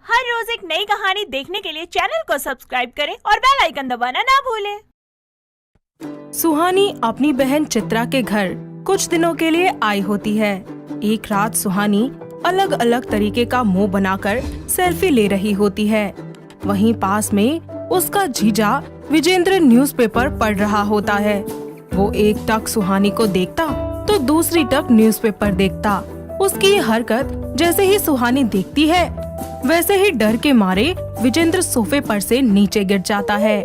हर रोज एक नई कहानी देखने के लिए चैनल को सब्सक्राइब करें और बेल आइकन दबाना ना भूलें। सुहानी अपनी बहन चित्रा के घर कुछ दिनों के लिए आई होती है। एक रात सुहानी अलग अलग तरीके का मुंह बनाकर सेल्फी ले रही होती है। वहीं पास में उसका जीजा विजेंद्र न्यूज़पेपर पढ़ रहा होता है। वो एक टक सुहानी को देखता तो दूसरी टक न्यूज़पेपर देखता। उसकी ये हरकत जैसे ही सुहानी देखती है वैसे ही डर के मारे विजेंद्र सोफे पर से नीचे गिर जाता है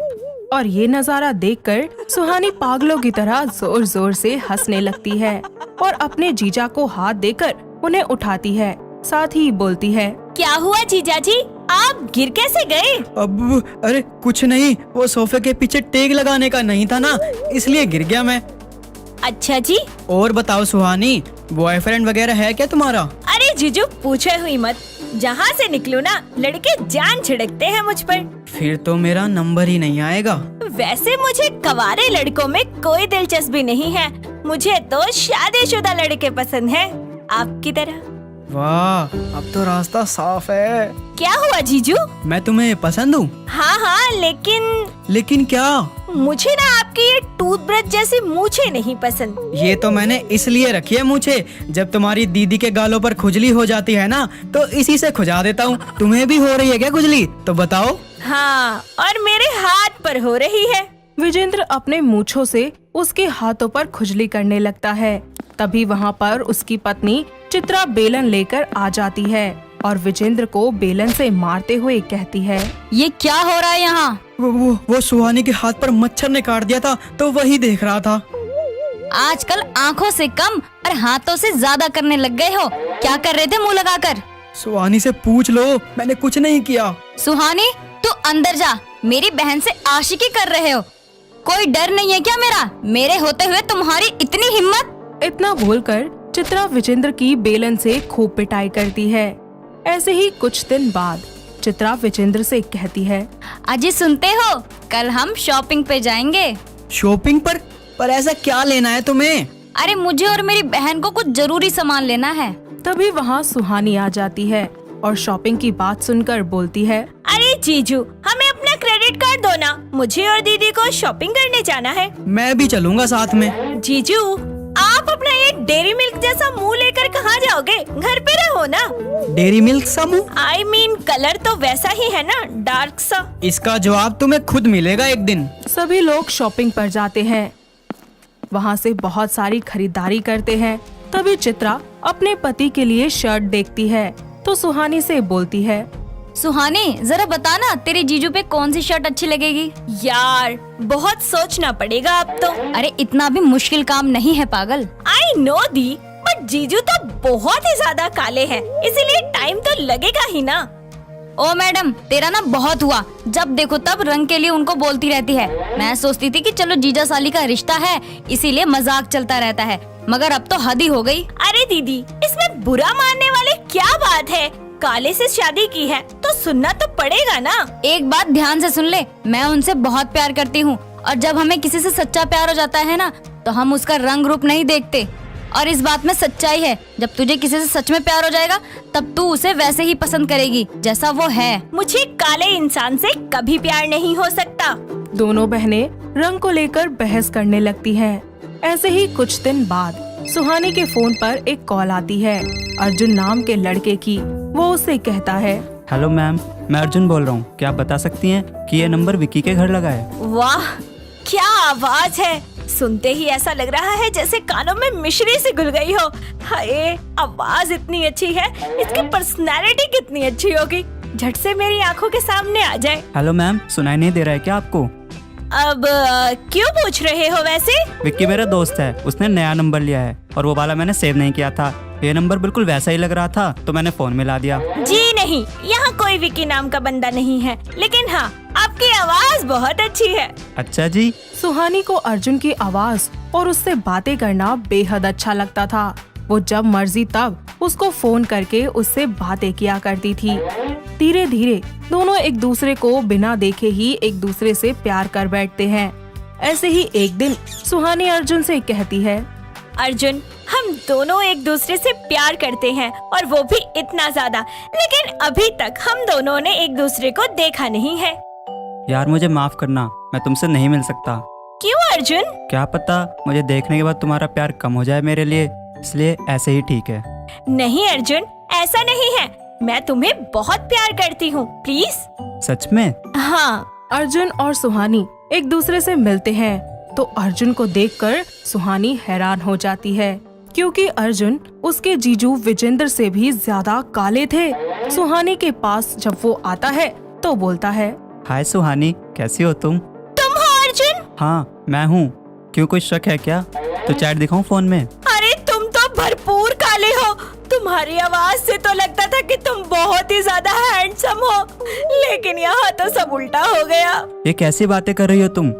और ये नजारा देखकर सुहानी पागलों की तरह जोर जोर से हंसने लगती है और अपने जीजा को हाथ देकर उन्हें उठाती है। साथ ही बोलती है, क्या हुआ जीजा जी, आप गिर कैसे गए? अब अरे कुछ नहीं, वो सोफे के पीछे टेक लगाने का नहीं था ना, इसलिए गिर गया मैं। अच्छा जी। और बताओ सुहानी, बॉयफ्रेंड वगैरह है क्या तुम्हारा? अरे जीजू पूछे हुई मत, जहाँ से निकलूं ना लड़के जान छिड़कते हैं मुझ पर। फिर तो मेरा नंबर ही नहीं आएगा। वैसे मुझे कवारे लड़कों में कोई दिलचस्पी नहीं है, मुझे तो शादीशुदा लड़के पसंद हैं, आपकी तरह। वाह, अब तो रास्ता साफ है। क्या हुआ जीजू? मैं तुम्हें पसंद हूँ? हाँ, लेकिन क्या? मुझे ना आपकी ये टूथब्रश जैसी मूछें नहीं पसंद। ये तो मैंने इसलिए रखी है मूछें, जब तुम्हारी दीदी के गालों पर खुजली हो जाती है ना तो इसी से खुजा देता हूँ। तुम्हें भी हो रही है क्या खुजली? तो बताओ। हाँ, और मेरे हाथ पर हो रही है। विजेंद्र अपने मूंछों से उसके हाथों पर खुजली करने लगता है। तभी वहाँ पर उसकी पत्नी चित्रा बेलन लेकर आ जाती है और विजेंद्र को बेलन से मारते हुए कहती है, ये क्या हो रहा है यहाँ? वो सुहानी के हाथ पर मच्छर ने काट दिया था तो वही देख रहा था। आजकल आँखों से कम और हाथों से ज्यादा करने लग गए हो। क्या कर रहे थे मुँह लगाकर? सुहानी से पूछ लो, मैंने कुछ नहीं किया। सुहानी, तू अंदर जा, मेरी बहन से आशिकी कर रहे हो। कोई डर नहीं है क्या मेरा? मेरे होते हुए तुम्हारी इतनी हिम्मत? इतना बोलकर चित्रा विजेंद्र की बेलन से खूब पिटाई करती है। ऐसे ही कुछ दिन बाद चित्रा विजेंद्र से कहती है, अजी सुनते हो, कल हम शॉपिंग पे जाएंगे। शॉपिंग पर ऐसा क्या लेना है तुम्हें? अरे मुझे और मेरी बहन को कुछ जरूरी सामान लेना है। तभी वहाँ सुहानी आ जाती है और शॉपिंग की बात सुनकर बोलती है, अरे जीजू, हमें अपना क्रेडिट कार्ड दो ना, मुझे और दीदी को शॉपिंग करने जाना है। मैं भी चलूँगा साथ में। जीजू, आप अपना ये डेयरी मिल्क जैसा मुंह लेकर कहाँ जाओगे? घर पे रहो ना। डेयरी मिल्क सा मुंह? I mean, कलर तो वैसा ही है ना, डार्क सा। इसका जवाब तुम्हें खुद मिलेगा एक दिन। सभी लोग शॉपिंग पर जाते हैं, वहाँ से बहुत सारी खरीदारी करते हैं। तभी चित्रा अपने पति के लिए शर्ट देखती है तो सुहानी से बोलती है, सुहानी जरा बताना, तेरे जीजू पे कौन सी शर्ट अच्छी लगेगी? यार बहुत सोचना पड़ेगा अब तो। अरे इतना भी मुश्किल काम नहीं है पागल। I know दी, बट जीजू तो बहुत ही ज्यादा काले हैं, इसीलिए टाइम तो लगेगा ही ना। ओ मैडम, तेरा ना बहुत हुआ, जब देखो तब रंग के लिए उनको बोलती रहती है। मैं सोचती थी कि चलो जीजा साली का रिश्ता है इसीलिए मजाक चलता रहता है, मगर अब तो हद ही हो गई। अरे दीदी, इसमें बुरा मानने वाले क्या बात है? काले से शादी की है तो सुनना तो पड़ेगा ना। एक बात ध्यान से सुन ले, मैं उनसे बहुत प्यार करती हूँ और जब हमें किसी से सच्चा प्यार हो जाता है ना तो हम उसका रंग रूप नहीं देखते। और इस बात में सच्चाई है, जब तुझे किसी से सच में प्यार हो जाएगा तब तू उसे वैसे ही पसंद करेगी जैसा वो है। मुझे काले इंसान से कभी प्यार नहीं हो सकता। दोनों बहनें रंग को लेकर बहस करने लगती हैं। ऐसे ही कुछ दिन बाद सुहानी के फोन पर एक कॉल आती है, अर्जुन नाम के लड़के की। वो उससे कहता है, हेलो मैम, मैं अर्जुन बोल रहा हूँ। क्या आप बता सकती हैं कि ये नंबर विक्की के घर लगा है? वाह, क्या आवाज है! सुनते ही ऐसा लग रहा है जैसे कानों में मिश्री सी घुल गई हो। हाय, आवाज इतनी अच्छी है, इसकी पर्सनैलिटी कितनी अच्छी होगी, झट से मेरी आंखों के सामने आ जाए। हेलो मैम, सुनाई नहीं दे रहा है क्या आपको? अब क्यों पूछ रहे हो वैसे? विक्की मेरा दोस्त है, उसने नया नंबर लिया है और वो वाला मैंने सेव नहीं किया था। ये नंबर बिल्कुल वैसा ही लग रहा था तो मैंने फोन मिला दिया। जी नहीं, यहाँ कोई विक्की नाम का बंदा नहीं है, लेकिन हाँ, आपकी आवाज बहुत अच्छी है। अच्छा जी। सुहानी को अर्जुन की आवाज और उससे बातें करना बेहद अच्छा लगता था। वो जब मर्जी तब उसको फोन करके उससे बातें किया करती थी। धीरे धीरे दोनों एक दूसरे को बिना देखे ही एक दूसरे से प्यार कर बैठते हैं। ऐसे ही एक दिन सुहानी अर्जुन से कहती है, अर्जुन, हम दोनों एक दूसरे से प्यार करते हैं और वो भी इतना ज्यादा, लेकिन अभी तक हम दोनों ने एक दूसरे को देखा नहीं है। यार मुझे माफ करना, मैं तुमसे नहीं मिल सकता। क्यों अर्जुन? क्या पता मुझे देखने के बाद तुम्हारा प्यार कम हो जाए मेरे लिए, इसलिए ऐसे ही ठीक है। नहीं अर्जुन, ऐसा नहीं है, मैं तुम्हें बहुत प्यार करती हूँ, प्लीज। सच में? हाँ। अर्जुन और सुहानी एक दूसरे से मिलते हैं तो अर्जुन को देखकर सुहानी हैरान हो जाती है, क्योंकि अर्जुन उसके जीजू विजेंद्र से भी ज्यादा काले थे। सुहानी के पास जब वो आता है तो बोलता है, हाय सुहानी, कैसी हो तुम? तुम हो अर्जुन? हाँ मैं हूँ। क्यों, कोई शक है क्या? तो चैट दिखाऊं फोन में? अरे तुम तो भरपूर काले हो, तुम्हारी आवाज से तो लगता था कि तुम बहुत ही ज्यादा हैंडसम हो, लेकिन यहाँ तो सब उल्टा हो गया। ये कैसी बातें कर रही हो तुम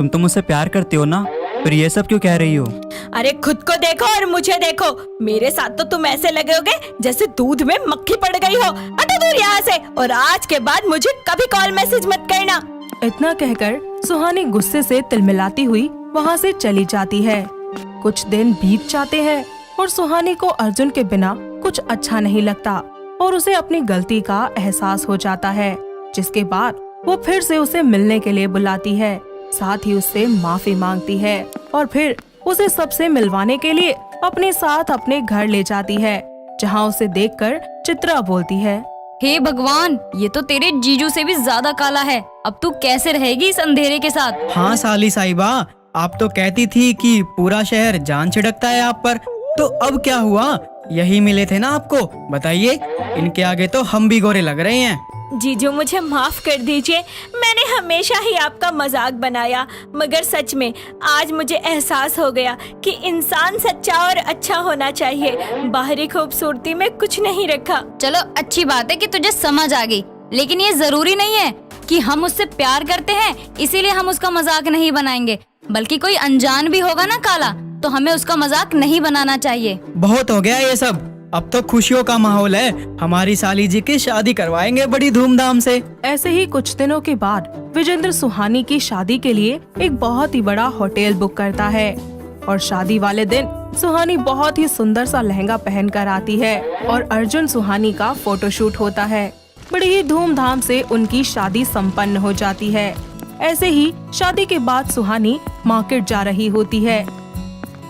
तो मुझसे प्यार करती हो ना, फिर ये सब क्यों कह रही हो? अरे खुद को देखो और मुझे देखो, मेरे साथ तो तुम ऐसे लगे होगे जैसे दूध में मक्खी पड़ गई हो। हटो दूर यहाँ से, और आज के बाद मुझे कभी कॉल मैसेज मत करना। इतना कहकर सुहानी गुस्से से तिलमिलाती हुई वहाँ से चली जाती है। कुछ दिन बीत जाते हैं और सुहानी को अर्जुन के बिना कुछ अच्छा नहीं लगता और उसे अपनी गलती का एहसास हो जाता है, जिसके बाद वो फिर से उसे मिलने के लिए बुलाती है, साथ ही उससे माफी मांगती है और फिर उसे सबसे मिलवाने के लिए अपने साथ अपने घर ले जाती है, जहाँ उसे देखकर चित्रा बोलती है, हे भगवान, ये तो तेरे जीजू से भी ज्यादा काला है। अब तू कैसे रहेगी इस अंधेरे के साथ? हाँ साली साहिबा, आप तो कहती थी कि पूरा शहर जान छिड़कता है आप पर, तो अब क्या हुआ? यही मिले थे ना आपको, बताइए। इनके आगे तो हम भी गोरे लग रहे हैं। जीजू मुझे माफ कर दीजिए, मैंने हमेशा ही आपका मजाक बनाया, मगर सच में आज मुझे एहसास हो गया कि इंसान सच्चा और अच्छा होना चाहिए, बाहरी खूबसूरती में कुछ नहीं रखा। चलो अच्छी बात है कि तुझे समझ आ गई, लेकिन ये जरूरी नहीं है कि हम उससे प्यार करते हैं इसीलिए हम उसका मजाक नहीं बनाएंगे, बल्कि कोई अनजान भी होगा ना काला, तो हमें उसका मजाक नहीं बनाना चाहिए। बहुत हो गया ये सब, अब तो खुशियों का माहौल है। हमारी साली जी की शादी करवाएंगे बड़ी धूमधाम से। ऐसे ही कुछ दिनों के बाद विजेंद्र सुहानी की शादी के लिए एक बहुत ही बड़ा होटल बुक करता है और शादी वाले दिन सुहानी बहुत ही सुंदर सा लहंगा पहनकर आती है और अर्जुन सुहानी का फोटोशूट होता है। बड़ी ही धूमधाम से उनकी शादी संपन्न हो जाती है। ऐसे ही शादी के बाद सुहानी मार्केट जा रही होती है,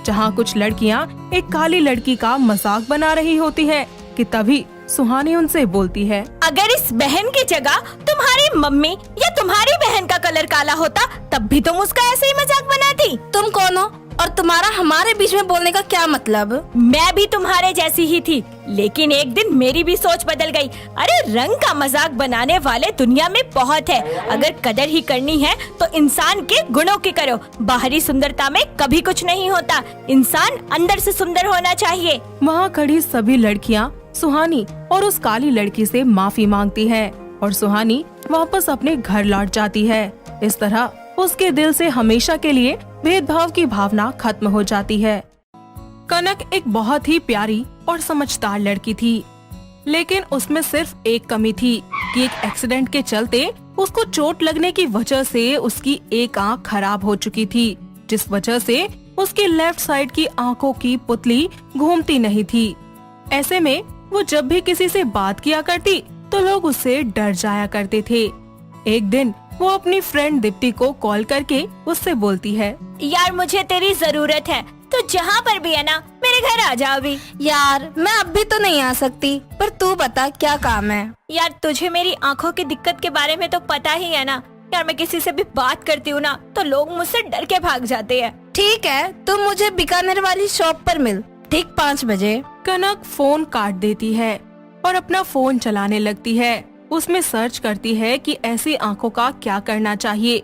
जहाँ कुछ लड़कियाँ एक काली लड़की का मजाक बना रही होती है कि तभी सुहानी उनसे बोलती है, अगर इस बहन की जगह तुम्हारी मम्मी या तुम्हारी बहन का कलर काला होता तब भी तुम उसका ऐसे ही मजाक बनाती। तुम कौन हो और तुम्हारा हमारे बीच में बोलने का क्या मतलब? मैं भी तुम्हारे जैसी ही थी, लेकिन एक दिन मेरी भी सोच बदल गई। अरे रंग का मजाक बनाने वाले दुनिया में बहुत है, अगर कदर ही करनी है तो इंसान के गुणों की करो। बाहरी सुंदरता में कभी कुछ नहीं होता, इंसान अंदर से सुंदर होना चाहिए। वहाँ खड़ी सभी लड़कियाँ सुहानी और उस काली लड़की से माफी मांगती है और सुहानी वापस अपने घर लौट जाती है। इस तरह उसके दिल से हमेशा के लिए भेदभाव की भावना खत्म हो जाती है। कनक एक बहुत ही प्यारी और समझदार लड़की थी, लेकिन उसमें सिर्फ एक कमी थी कि एक एक्सीडेंट के चलते उसको चोट लगने की वजह से उसकी एक आंख खराब हो चुकी थी, जिस वजह से उसकी लेफ्ट साइड की आंखों की पुतली घूमती नहीं थी। ऐसे में वो जब भी किसी से बात किया करती तो लोग उससे डर जाया करते थे। एक दिन वो अपनी फ्रेंड दीप्ति को कॉल करके उससे बोलती है, यार मुझे तेरी जरूरत है, तो जहाँ पर भी है ना मेरे घर आ जा अभी। यार मैं अब भी तो नहीं आ सकती, पर तू बता क्या काम है? यार तुझे मेरी आँखों की दिक्कत के बारे में तो पता ही है ना। यार मैं किसी से भी बात करती हूँ ना तो लोग मुझसे डर के भाग जाते हैं। ठीक है, तुम मुझे बीकानेर वाली शॉप पर मिल, ठीक 5 बजे। कनक फोन काट देती है और अपना फोन चलाने लगती है। उसमें सर्च करती है कि ऐसी आंखों का क्या करना चाहिए।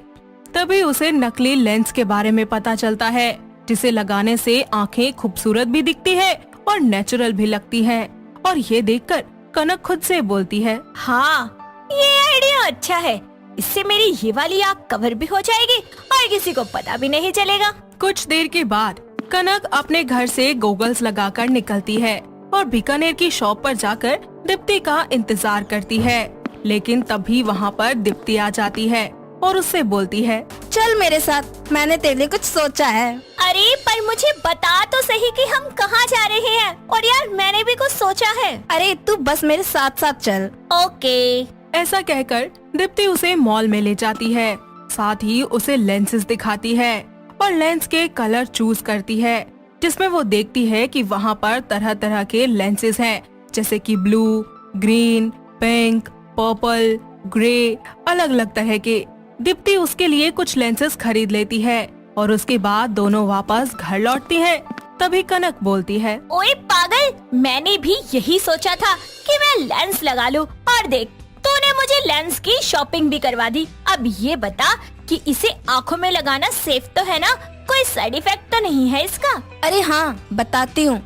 तभी उसे नकली लेंस के बारे में पता चलता है, जिसे लगाने से आंखें खूबसूरत भी दिखती है और नेचुरल भी लगती है। और ये देखकर कनक खुद से बोलती है, हाँ ये आइडिया अच्छा है, इससे मेरी ये वाली आँख कवर भी हो जाएगी और किसी को पता भी नहीं चलेगा। कुछ देर के बाद कनक अपने घर से गोगल्स लगाकर निकलती है और बीकानेर की शॉप पर जाकर दीप्ति का इंतजार करती है। लेकिन तभी वहाँ पर दीप्ति आ जाती है और उससे बोलती है, चल मेरे साथ, मैंने तेरे लिए कुछ सोचा है। अरे पर मुझे बता तो सही कि हम कहाँ जा रहे हैं। और यार मैंने भी कुछ सोचा है। अरे तू बस मेरे साथ साथ चल। ओके। ऐसा कहकर दीप्ति उसे मॉल में ले जाती है, साथ ही उसे लेंसेज दिखाती है और लेंस के कलर चूज करती है, जिसमें वो देखती है कि वहाँ पर तरह तरह के लेंसेज हैं, जैसे कि blue, green, pink, purple, grey, अलग अलग तरह के। दीप्ति उसके लिए कुछ लेंसेज खरीद लेती है और उसके बाद दोनों वापस घर लौटती हैं। तभी कनक बोलती है, ओए पागल, मैंने भी यही सोचा था कि मैं लेंस लगा लूं। और देख, तूने मुझे लेंस की शॉपिंग भी करवा दी। अब ये बता कि इसे आँखों में लगाना सेफ तो है ना? कोई साइड इफेक्ट तो नहीं है इसका? अरे हाँ बताती हूँ।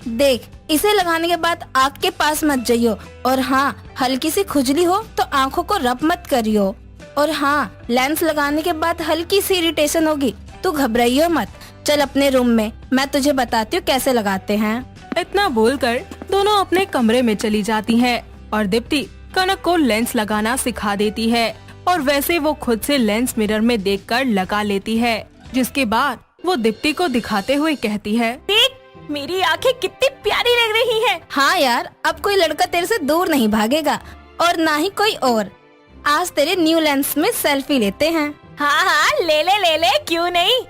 देख, इसे लगाने के बाद आँख के पास मत जाइयो। और हाँ, हल्की सी खुजली हो तो आँखों को रब मत करियो। और हाँ, लेंस लगाने के बाद हल्की सी इरिटेशन होगी, तू घबराइयो मत। चल अपने रूम में, मैं तुझे बताती हूँ कैसे लगाते हैं। इतना बोलकर दोनों अपने कमरे में चली जाती हैं और दीप्ति कनक को लेंस लगाना सिखा देती है और वैसे वो खुद से लेंस मिरर में देखकर लगा लेती है, जिसके बाद वो दीप्ति को दिखाते हुए कहती है, देख, मेरी आंखें कितनी प्यारी लग रही हैं। हाँ यार, अब कोई लड़का तेरे से दूर नहीं भागेगा और ना ही कोई और। आज तेरे न्यू लेंस में सेल्फी लेते हैं। हाँ हाँ, ले ले ले ले, क्यों नहीं।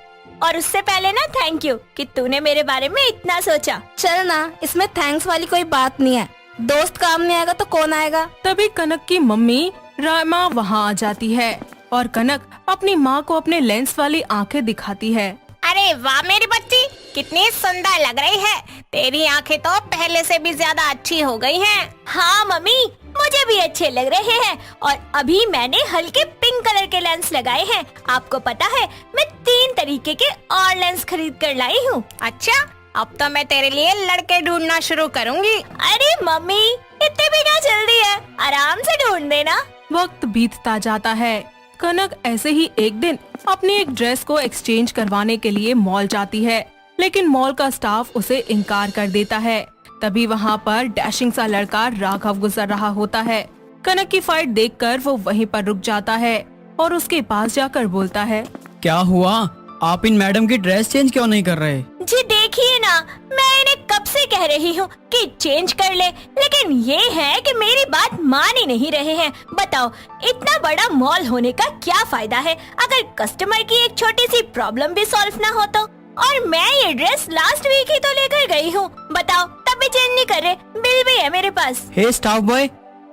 और उससे पहले ना थैंक यू कि तूने मेरे बारे में इतना सोचा। चल ना, इसमें थैंक्स वाली कोई बात नहीं है। दोस्त काम नहीं आएगा तो कौन आएगा। तभी कनक की मम्मी रामा वहाँ आ जाती है और कनक अपनी माँ को अपने लेंस वाली आंखें दिखाती है। अरे वाह मेरी बच्ची, कितनी सुंदर लग रही है। तेरी आंखें तो पहले से भी ज्यादा अच्छी हो गई हैं। हाँ मम्मी, मुझे भी अच्छे लग रहे हैं। और अभी मैंने हल्के पिंक कलर के लेंस लगाए हैं। आपको पता है, मैं 3 तरीके के और लेंस खरीद कर लाई हूँ। अच्छा, अब तो मैं तेरे लिए लड़के ढूंढना शुरू करूँगी। अरे मम्मी, इतने भी क्या जल्दी है, आराम से ढूंढ देना। वक्त बीतता जाता है। कनक ऐसे ही एक दिन अपनी एक ड्रेस को एक्सचेंज करवाने के लिए मॉल जाती है, लेकिन मॉल का स्टाफ उसे इनकार कर देता है। तभी वहाँ पर डैशिंग सा लड़का राघव गुजर रहा होता है। कनक की फाइट देखकर वो वहीं पर रुक जाता है और उसके पास जाकर बोलता है, क्या हुआ? आप इन मैडम की ड्रेस चेंज क्यों नहीं कर रहे? जी देखिए ना, मैं इन्हें कब से कह रही हूँ कि चेंज कर ले, लेकिन ये है कि मेरी बात मान ही नहीं रहे हैं। बताओ, इतना बड़ा मॉल होने का क्या फायदा है अगर कस्टमर की एक छोटी सी प्रॉब्लम भी सॉल्व ना हो तो? और मैं ये ड्रेस लास्ट वीक ही तो लेकर गई हूँ। बताओ, तब भी चेंज नहीं कर रहे। बिल भी है मेरे पास। हे स्टाफ बॉय,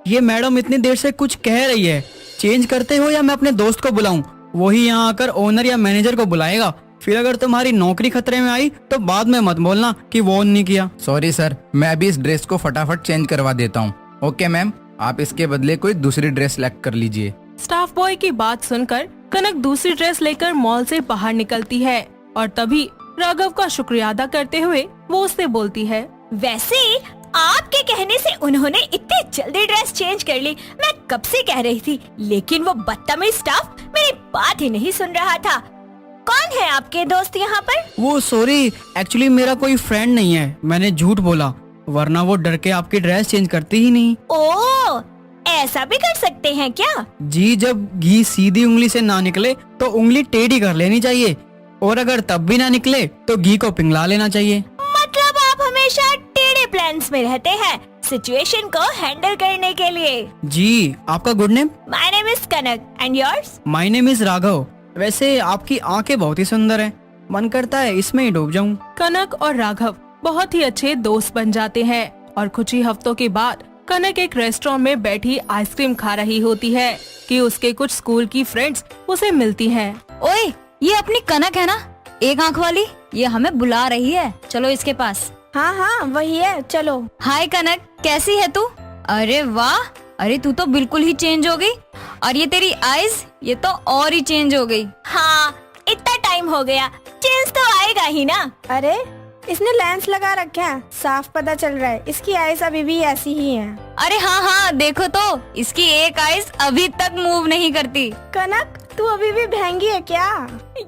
ये मैडम इतनी देर से कुछ कह रही है, चेंज करते हो या मैं अपने दोस्त को बुलाऊं? वही यहाँ आकर ओनर या मैनेजर को बुलाएगा। फिर अगर तुम्हारी नौकरी खतरे में आई तो बाद में मत बोलना कि वो नहीं किया। सॉरी सर, मैं अभी इस ड्रेस को फटाफट चेंज करवा देता हूँ। ओके मैम, आप इसके बदले कोई दूसरी ड्रेस सेलेक्ट कर लीजिए। स्टाफ बॉय की बात सुनकर कनक दूसरी ड्रेस लेकर मॉल से बाहर निकलती है और तभी राघव का शुक्रिया अदा करते हुए वो उससे बोलती है, वैसे आपके कहने से उन्होंने इतनी जल्दी ड्रेस चेंज कर ली। मैं कब से कह रही थी, लेकिन वो बदतमीज स्टाफ मेरी बात ही नहीं सुन रहा था। कौन है आपके दोस्त यहाँ पर? वो सॉरी, एक्चुअली मेरा कोई फ्रेंड नहीं है, मैंने झूठ बोला, वरना वो डर के आपकी ड्रेस चेंज करती ही नहीं। ओह, ऐसा भी कर सकते हैं क्या? जी, जब घी सीधी उंगली से ना निकले तो उंगली टेढ़ी कर लेनी चाहिए, और अगर तब भी ना निकले तो घी को पिघला लेना चाहिए। मतलब आप हमेशा टेढ़े प्लान्स में रहते हैं सिचुएशन को हैंडल करने के लिए। जी, आपका good name? My name is Kanak and yours? My name is Raghav. वैसे आपकी आंखें बहुत ही सुंदर हैं, मन करता है इसमें ही डूब जाऊं। कनक और राघव बहुत ही अच्छे दोस्त बन जाते हैं और कुछ ही हफ्तों के बाद कनक एक रेस्टोरेंट में बैठी आइसक्रीम खा रही होती है कि उसके कुछ स्कूल की फ्रेंड्स उसे मिलती हैं। ओए, ये अपनी कनक है ना, एक आंख वाली? ये हमें बुला रही है, चलो इसके पास। हाँ हाँ वही है, चलो। हाय कनक, कैसी है तू? अरे वाह, अरे तू तो बिल्कुल ही चेंज हो गई। और ये तेरी आईज, ये तो और ही चेंज हो गई। हाँ, इतना टाइम हो गया, चेंज तो आएगा ही ना। अरे इसने लेंस लगा रखा है, साफ पता चल रहा है इसकी आईज अभी भी ऐसी ही हैं। अरे हाँ हाँ, देखो तो इसकी एक आईज अभी तक मूव नहीं करती। कनक, तू अभी भी महंगी है क्या?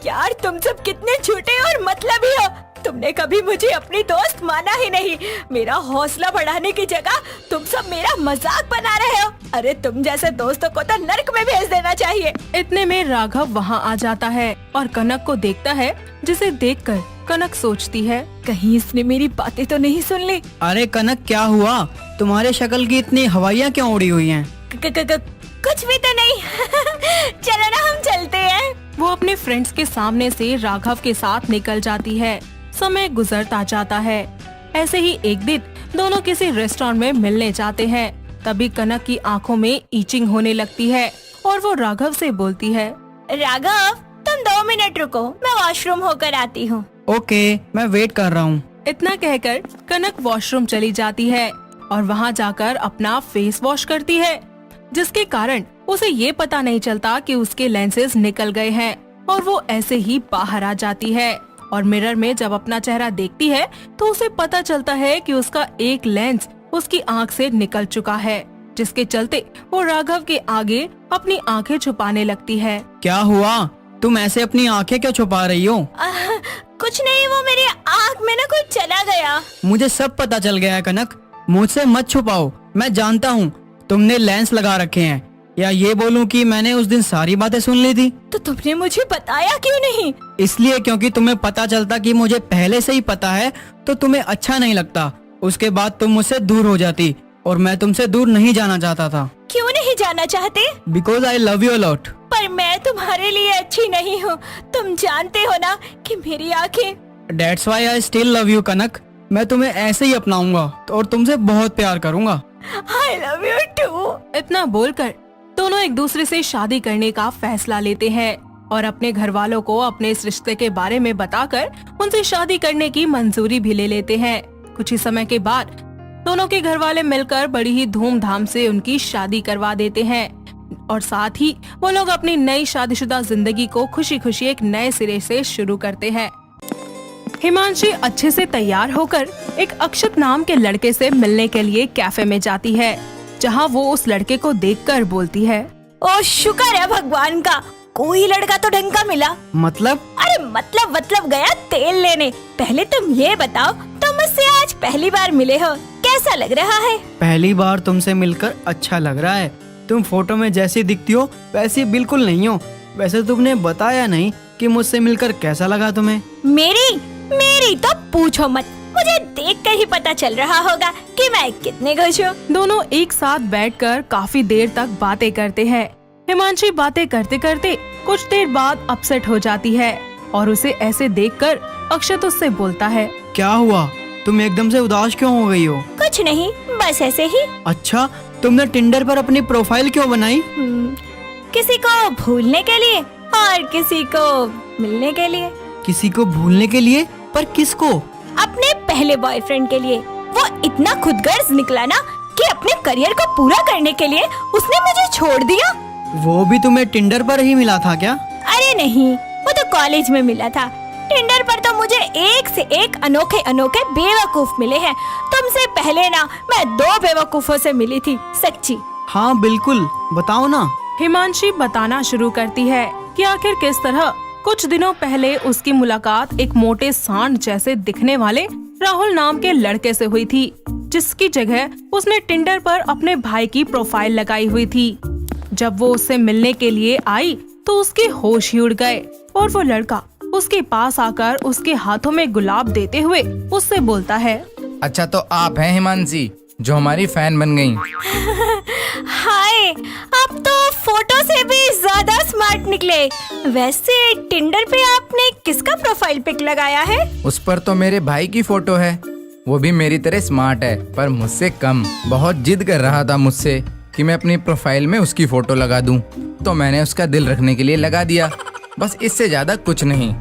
यार तुम सब कितने झूठे और मतलबी हो। तुमने कभी मुझे अपनी दोस्त माना ही नहीं। मेरा हौसला बढ़ाने की जगह तुम सब मेरा मजाक बना रहे हो। अरे तुम जैसे दोस्तों को तो नर्क में भेज देना चाहिए। इतने में राघव वहाँ आ जाता है और कनक को देखता है, जिसे देखकर कनक सोचती है, कहीं इसने मेरी बातें तो नहीं सुन ली। अरे कनक, क्या हुआ? तुम्हारे शक्ल की इतनी हवाइयाँ क्यों उड़ी हुई हैं? कुछ भी तो नहीं। चलो ना, हम चलते हैं। वो अपने फ्रेंड्स के सामने से राघव के साथ निकल जाती है। समय गुजरता जाता है। ऐसे ही एक दिन दोनों किसी रेस्टोरेंट में मिलने जाते हैं। तभी कनक की आंखों में ईचिंग होने लगती है और वो राघव से बोलती है, राघव तुम 2 मिनट रुको, मैं वॉशरूम होकर आती हूँ। ओके, मैं वेट कर रहा हूँ। इतना कहकर कनक वॉशरूम चली जाती है और वहाँ जाकर अपना फेस वॉश करती है, जिसके कारण उसे ये पता नहीं चलता कि उसके लेंसेज निकल गए हैं और वो ऐसे ही बाहर आ जाती है। और मिरर में जब अपना चेहरा देखती है तो उसे पता चलता है कि उसका एक लेंस उसकी आंख से निकल चुका है, जिसके चलते वो राघव के आगे अपनी आंखें छुपाने लगती है। क्या हुआ? तुम ऐसे अपनी आंखें क्यों छुपा रही हो? कुछ नहीं, वो मेरी आँख में ना कुछ चला गया। मुझे सब पता चल गया है कनक, मुझसे मत छुपाओ। मैं जानता हूँ तुमने लेंस लगा रखे हैं, या ये बोलूं कि मैंने उस दिन सारी बातें सुन ली थी। तो तुमने मुझे बताया क्यों नहीं? इसलिए क्योंकि तुम्हें पता चलता कि मुझे पहले से ही पता है तो तुम्हें अच्छा नहीं लगता। उसके बाद तुम मुझसे दूर हो जाती और मैं तुमसे दूर नहीं जाना चाहता था। क्यों नहीं जाना चाहते? Because I love you a lot. पर मैं तुम्हारे लिए अच्छी नहीं हूँ, तुम जानते हो ना कि मेरी आँखें। That's why I still love you कनक। मैं तुम्हें ऐसे ही अपनाऊंगा और तुमसे बहुत प्यार करूंगा। I love you too। इतना बोलकर दोनों एक दूसरे से शादी करने का फैसला लेते हैं और अपने घर वालों को अपने इस रिश्ते के बारे में बताकर उनसे शादी करने की मंजूरी भी ले लेते हैं। कुछ ही समय के बाद दोनों के घर वाले मिलकर बड़ी ही धूमधाम से उनकी शादी करवा देते हैं और साथ ही वो लोग अपनी नई शादीशुदा जिंदगी को खुशी खुशी एक नए सिरे से शुरू करते हैं। हिमांशी अच्छे से तैयार होकर एक अक्षत नाम के लड़के से मिलने के लिए कैफे में जाती है, जहां वो उस लड़के को देखकर बोलती है, ओ शुक्र है भगवान का, कोई लड़का तो ढंग का मिला। मतलब? अरे मतलब गया तेल लेने। पहले तुम ये बताओ, तुम मुझसे आज पहली बार मिले हो, कैसा लग रहा है? पहली बार तुमसे मिलकर अच्छा लग रहा है। तुम फोटो में जैसी दिखती हो वैसी बिल्कुल नहीं हो। वैसे तुमने बताया नहीं कि मुझसे मिलकर कैसा लगा तुम्हें। मेरी तो पूछो मत, मुझे देखकर ही पता चल रहा होगा कि मैं कितने खुश हूँ। दोनों एक साथ बैठकर काफी देर तक बातें करते हैं। हिमांशी बातें करते करते कुछ देर बाद अपसेट हो जाती है और उसे ऐसे देखकर अक्षत उससे बोलता है, क्या हुआ? तुम एकदम से उदास क्यों हो गई हो? कुछ नहीं, बस ऐसे ही। अच्छा, तुमने टिंडर पर अपनी प्रोफाइल क्यों बनाई? किसी को भूलने के लिए और किसी को मिलने के लिए। किसी को भूलने के लिए? पर किसको? अपने पहले बॉयफ्रेंड के लिए। वो इतना खुदगर्ज निकला ना कि अपने करियर को पूरा करने के लिए उसने मुझे छोड़ दिया। वो भी तुम्हें टिंडर पर ही मिला था क्या? अरे नहीं, वो तो कॉलेज में मिला था। टिंडर पर तो मुझे एक से एक अनोखे अनोखे बेवकूफ मिले हैं। तुमसे पहले ना मैं 2 बेवकूफों से मिली थी, सच्ची। हाँ बिल्कुल, बताओ ना। हिमांशी बताना शुरू करती है कि आखिर किस तरह कुछ दिनों पहले उसकी मुलाकात एक मोटे सांड जैसे दिखने वाले राहुल नाम के लड़के से हुई थी, जिसकी जगह उसने टिंडर पर अपने भाई की प्रोफाइल लगाई हुई थी। जब वो उससे मिलने के लिए आई तो उसके होश ही उड़ गए और वो लड़का उसके पास आकर उसके हाथों में गुलाब देते हुए उससे बोलता है, अच्छा तो आप हैं हिमांशी जो हमारी फैन बन गई। हाय, आप तो फोटो से भी ज्यादा स्मार्ट निकले। वैसे टिंडर पे आपने किसका प्रोफाइल पिक लगाया है? उस पर तो मेरे भाई की फोटो है। वो भी मेरी तरह स्मार्ट है, पर मुझसे कम। बहुत जिद कर रहा था मुझसे कि मैं अपनी प्रोफाइल में उसकी फोटो लगा दूं, तो मैंने उसका दिल रखने के लिए लगा दिया। बस इससे ज्यादा कुछ नहीं।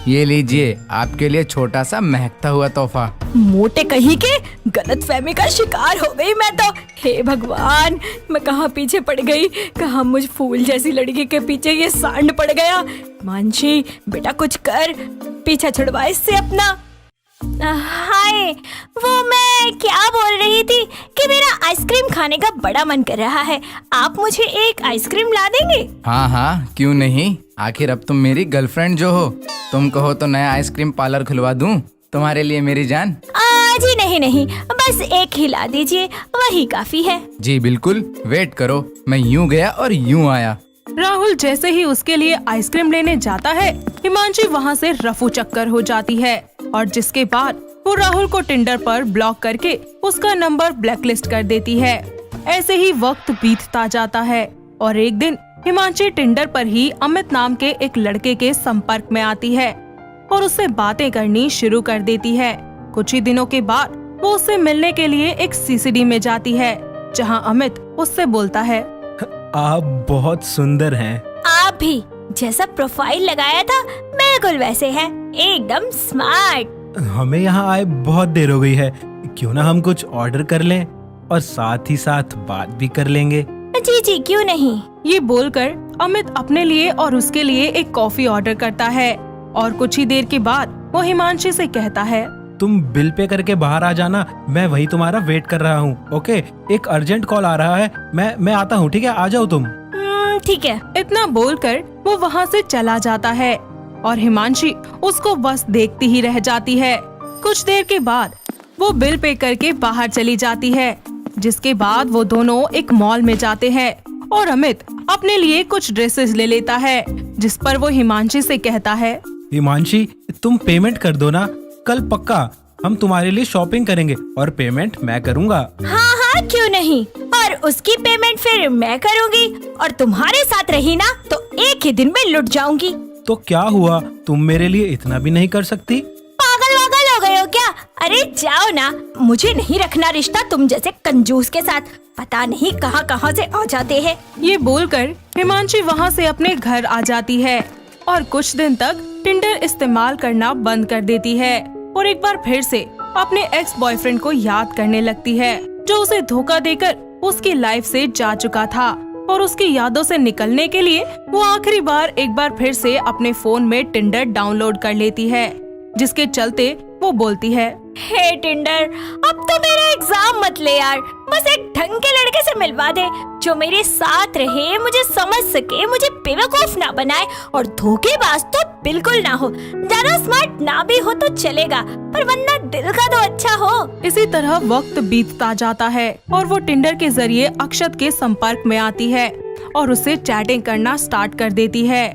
ये लीजिए आपके लिए छोटा सा महकता हुआ तोहफा। मोटे कहीं के, गलतफहमी का शिकार हो गई मैं तो। हे भगवान, मैं कहाँ पीछे पड़ गई, कहाँ मुझ फूल जैसी लड़की के पीछे ये सांड पड़ गया। मानसी बेटा कुछ कर, पीछा छुड़वा इससे अपना। हाय, वो मैं क्या बोल रही थी कि मेरा आइसक्रीम खाने का बड़ा मन कर रहा है। आप मुझे एक आइसक्रीम ला देंगे? हाँ हाँ, क्यों नहीं। आखिर अब तुम मेरी गर्लफ्रेंड जो हो। तुम कहो तो नया आइसक्रीम पार्लर खुलवा दूं तुम्हारे लिए मेरी जान। जी नहीं, बस एक ही ला दीजिए, वही काफी है। जी बिल्कुल, वेट करो। मैं यूं गया और यूं आया। राहुल जैसे ही उसके लिए आइसक्रीम लेने जाता है, हिमांशी वहाँ से रफू चक्कर हो जाती है और जिसके बाद वो राहुल को टिंडर पर ब्लॉक करके उसका नंबर ब्लैकलिस्ट कर देती है। ऐसे ही वक्त बीतता जाता है और एक दिन हिमांशी टिंडर पर ही अमित नाम के एक लड़के के संपर्क में आती है और उससे बातें करनी शुरू कर देती है। कुछ ही दिनों के बाद वो उससे मिलने के लिए एक सीसीडी में जाती है, जहाँ अमित उससे बोलता है, आप बहुत सुंदर हैं। आप भी जैसा प्रोफाइल लगाया था बिल्कुल वैसे हैं, एकदम स्मार्ट। हमें यहाँ आए बहुत देर हो गई है, क्यों ना हम कुछ ऑर्डर कर लें और साथ ही साथ बात भी कर लेंगे। जी क्यों नहीं। ये बोलकर अमित अपने लिए और उसके लिए एक कॉफी ऑर्डर करता है और कुछ ही देर के बाद वो हिमांशी से कहता है, तुम बिल पे करके बाहर आ जाना, मैं वही तुम्हारा वेट कर रहा हूँ। ओके, एक अर्जेंट कॉल आ रहा है, मैं आता हूँ। ठीक है, आ जाओ तुम। ठीक है। इतना बोलकर वो वहाँ से चला जाता है और हिमांशी उसको बस देखती ही रह जाती है। कुछ देर के बाद वो बिल पे करके बाहर चली जाती है, जिसके बाद वो दोनों एक मॉल में जाते हैं और अमित अपने लिए कुछ ड्रेसेस ले लेता है, जिस पर वो हिमांशी से कहता है, हिमांशी तुम पेमेंट कर दो ना, कल पक्का हम तुम्हारे लिए शॉपिंग करेंगे और पेमेंट मैं करूँगा। हाँ क्यों नहीं, और उसकी पेमेंट फिर मैं करूँगी और तुम्हारे साथ रही ना तो एक ही दिन में लुट जाऊंगी। तो क्या हुआ, तुम मेरे लिए इतना भी नहीं कर सकती? पागल वागल हो गए हो क्या? अरे जाओ ना, मुझे नहीं रखना रिश्ता तुम जैसे कंजूस के साथ, पता नहीं कहाँ से आ जाते हैं। ये बोलकर हिमांशी वहाँ से अपने घर आ जाती है और कुछ दिन तक टिंडर इस्तेमाल करना बंद कर देती है और एक बार फिर से अपने एक्स बॉयफ्रेंड को याद करने लगती है, जो उसे धोखा देकर उसकी लाइफ से जा चुका था। और उसकी यादों से निकलने के लिए वो आखिरी बार एक बार फिर से अपने फोन में टिंडर डाउनलोड कर लेती है, जिसके चलते वो बोलती है, हे टिंडर, अब तो मेरा एग्जाम मत ले यार, बस एक ढंग के लड़के से मिलवा दे जो मेरे साथ रहे, मुझे समझ सके, मुझे बेवकूफ ना बनाए और धोखेबाज तो बिल्कुल ना हो, ज्यादा स्मार्ट ना भी हो तो चलेगा, पर वरना दिल का तो अच्छा हो। इसी तरह वक्त बीतता जाता है और वो टिंडर के जरिए अक्षत के संपर्क में आती है और उससे चैटिंग करना स्टार्ट कर देती है।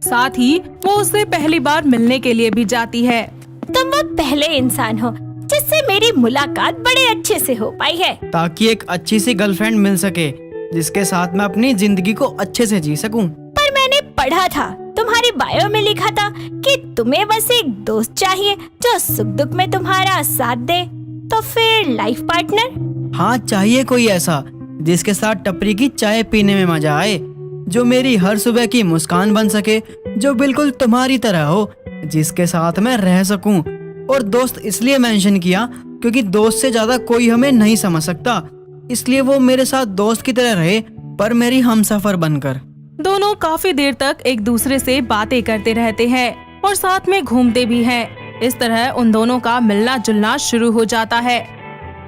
साथ ही वो उससे पहली बार मिलने के लिए भी जाती है। तुम वो पहले इंसान हो जिससे मेरी मुलाकात बड़े अच्छे से हो पाई है, ताकि एक अच्छी सी गर्लफ्रेंड मिल सके जिसके साथ मैं अपनी जिंदगी को अच्छे से जी सकूं। पर मैंने पढ़ा था, तुम्हारी बायो में लिखा था कि तुम्हें बस एक दोस्त चाहिए जो सुख दुख में तुम्हारा साथ दे, तो फिर लाइफ पार्टनर? हाँ, चाहिए कोई ऐसा जिसके साथ टपरी की चाय पीने में मजा आए, जो मेरी हर सुबह की मुस्कान बन सके, जो बिल्कुल तुम्हारी तरह हो, जिसके साथ मैं रह सकूं। और दोस्त इसलिए मेंशन किया क्योंकि दोस्त से ज्यादा कोई हमें नहीं समझ सकता, इसलिए वो मेरे साथ दोस्त की तरह रहे पर मेरी हमसफर बनकर। दोनों काफी देर तक एक दूसरे से बातें करते रहते हैं और साथ में घूमते भी हैं। इस तरह उन दोनों का मिलना जुलना शुरू हो जाता है,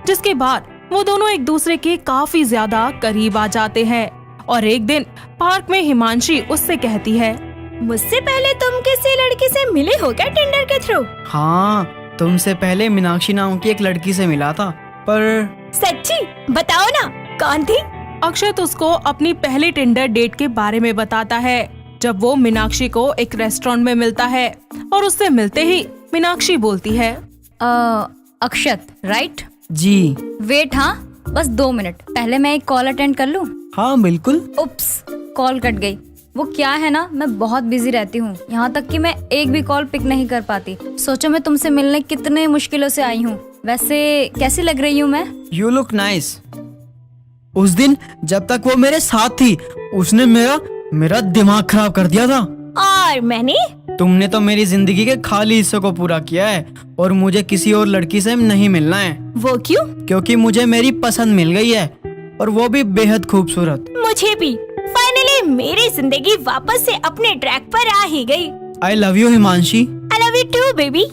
जिसके बाद वो दोनों एक दूसरे के काफी ज्यादा करीब आ जाते हैं। और एक दिन पार्क में हिमांशी उससे कहती है, मुझसे पहले तुम किसी लड़की से मिले हो क्या टिंडर के थ्रू? हाँ, तुमसे पहले मीनाक्षी नाम की एक लड़की से मिला था, पर सच्ची? बताओ ना, कौन थी? अक्षत उसको अपनी पहली टिंडर डेट के बारे में बताता है, जब वो मीनाक्षी को एक रेस्टोरेंट में मिलता है और उससे मिलते ही मीनाक्षी बोलती है, अक्षत राइट? जी। वेट, हाँ बस 2 मिनट, पहले मैं एक कॉल अटेंड कर लूँ। हाँ बिल्कुल। उप्स, कॉल कट गई। वो क्या है ना, मैं बहुत बिजी रहती हूँ, यहाँ तक कि मैं एक भी कॉल पिक नहीं कर पाती। सोचो मैं तुमसे मिलने कितने मुश्किलों से आई हूँ। वैसे कैसी लग रही हूँ मैं? You look nice. उस दिन जब तक वो मेरे साथ थी उसने मेरा दिमाग खराब कर दिया था। और मैंने? तुमने तो मेरी जिंदगी के खाली हिस्से को पूरा किया है और मुझे किसी और लड़की से नहीं मिलना है। वो क्यों? क्योंकि मुझे मेरी पसंद मिल गई है और वो भी बेहद खूबसूरत। मुझे भी फाइनली मेरी जिंदगी वापस से अपने ट्रैक पर आ ही गई। I love you Himanshi. I love you too baby.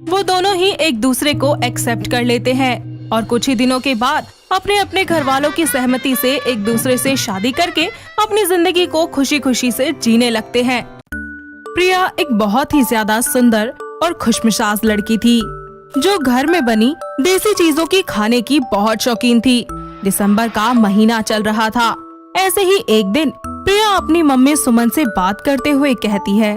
वो दोनों ही एक दूसरे को एक्सेप्ट कर लेते हैं और कुछ ही दिनों के बाद अपने अपने घर वालों की सहमति से एक दूसरे से शादी करके अपनी जिंदगी को खुशी खुशी से जीने लगते हैं। प्रिया एक बहुत ही ज्यादा सुंदर और खुशमिजाज लड़की थी जो घर में बनी देसी चीजों की खाने की बहुत शौकीन थी। दिसंबर का महीना चल रहा था। ऐसे ही एक दिन प्रिया अपनी मम्मी सुमन से बात करते हुए कहती है,